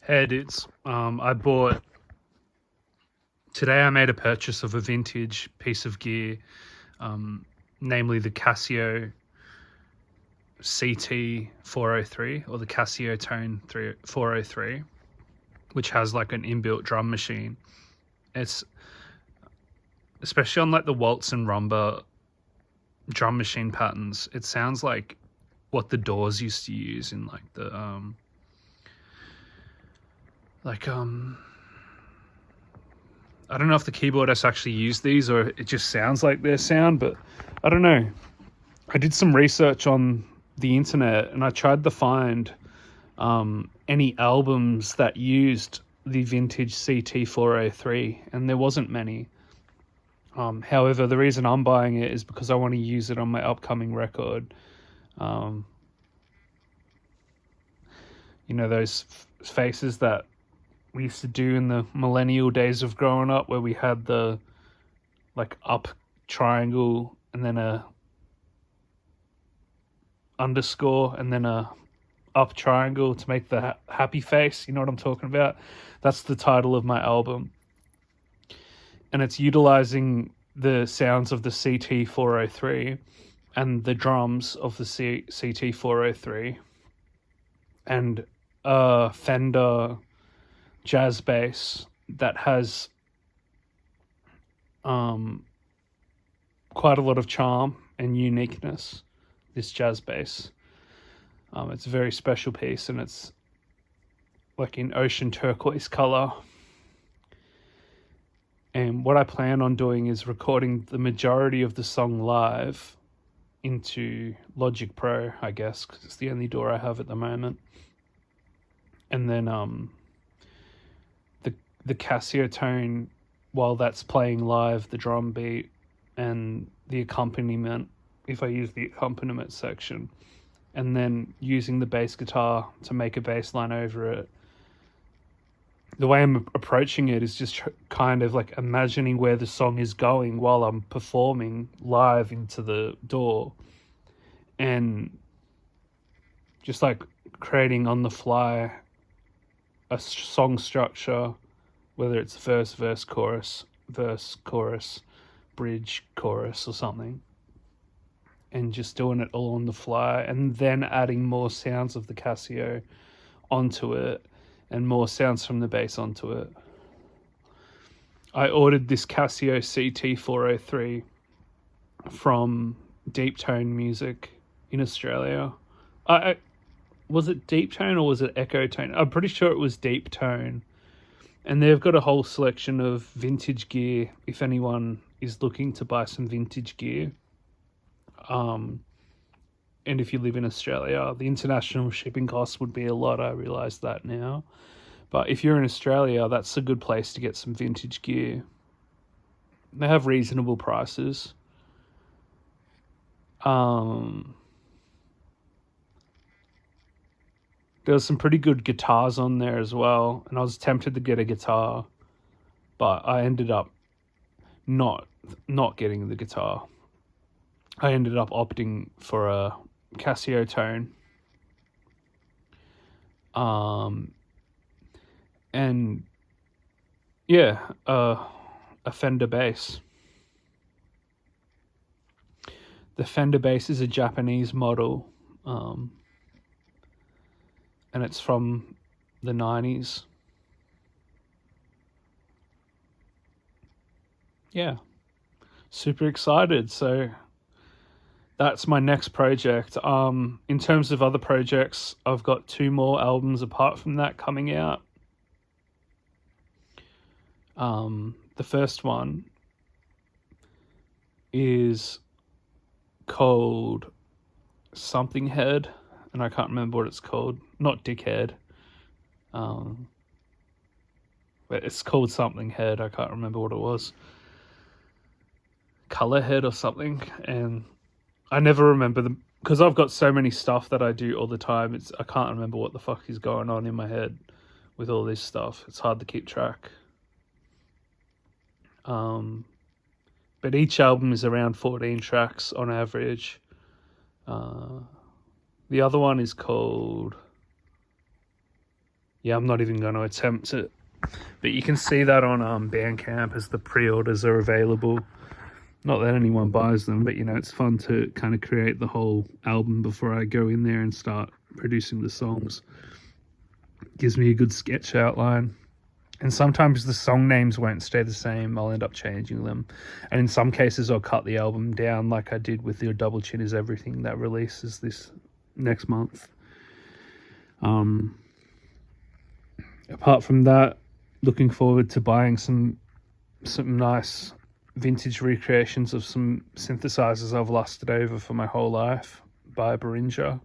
Hey dudes, today I made a purchase of a vintage piece of gear, namely the Casio CT 403 or the Casiotone 403, which has like an inbuilt drum machine. It's especially on like the waltz and rumba drum machine patterns. It sounds like what the Doors used to use in like the like I don't know if the keyboardists actually use these or it just sounds like their sound, but I don't know. I did some research on the internet and I tried to find any albums that used the vintage CT403, and there wasn't many. However, the reason I'm buying it is because I want to use it on my upcoming record. Um, those faces that we used to do in the millennial days of growing up, where we had the like up triangle and then a underscore and then a up triangle to make the happy face. You know what I'm talking about? That's the title of my album. And it's utilizing the sounds of the CT403 and the drums of the CT403 and a Fender jazz bass that has quite a lot of charm and uniqueness, this jazz bass. It's a very special piece, and it's like in ocean turquoise color. And what I plan on doing is recording the majority of the song live into Logic Pro, I guess, because it's the only DAW I have at the moment. And then the Casiotone, while that's playing live, the drum beat and the accompaniment, if I use the accompaniment section, and then using the bass guitar to make a bass line over it. The way I'm approaching it is just kind of like imagining where the song is going while I'm performing live into the DAW, and just like creating on the fly a song structure, whether it's verse, chorus, bridge, chorus, or something, and just doing it all on the fly, and then adding more sounds of the Casio onto it and more sounds from the bass onto it. I ordered this Casio CT403 from Deep Tone Music in Australia. Was it Deep Tone or was it Echo Tone? I'm pretty sure it was Deep Tone. And they've got a whole selection of vintage gear if anyone is looking to buy some vintage gear. And if you live in Australia, the international shipping costs would be a lot. I realise that now. But if you're in Australia, that's a good place to get some vintage gear. They have reasonable prices. There was some pretty good guitars on there as well, and I was tempted to get a guitar, but I ended up not getting the guitar. I ended up opting for a Casiotone. And yeah, a Fender bass. The Fender bass is a Japanese model, and it's from the 90s. Yeah, super excited. So that's my next project. In terms of other projects, I've got 2 more albums apart from that coming out. The first one is called Something Head, and I can't remember what it's called. Not Dickhead. But it's called Something Head. I can't remember what it was. Color Head or something. And I never remember them because I've got so many stuff that I do all the time. I can't remember what the fuck is going on in my head with all this stuff. It's hard to keep track. But each album is around 14 tracks on average. The other one is called Yeah, I'm not even going to attempt it. But you can see that on Bandcamp as the pre-orders are available. Not that anyone buys them, but it's fun to kind of create the whole album before I go in there and start producing the songs. Gives me a good sketch outline. And sometimes the song names won't stay the same. I'll end up changing them. And in some cases, I'll cut the album down like I did with Your Double Chin Is Everything that releases this next month. Apart from that, looking forward to buying some nice vintage recreations of some synthesizers I've lusted over for my whole life by Behringer,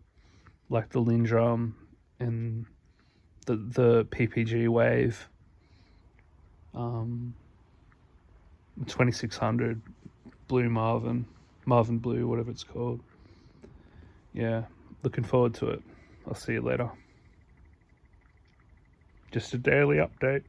like the Lindrum and the PPG Wave, 2600 Blue Marvin Blue, whatever it's called. Yeah, looking forward to it. I'll see you later. Just a daily update.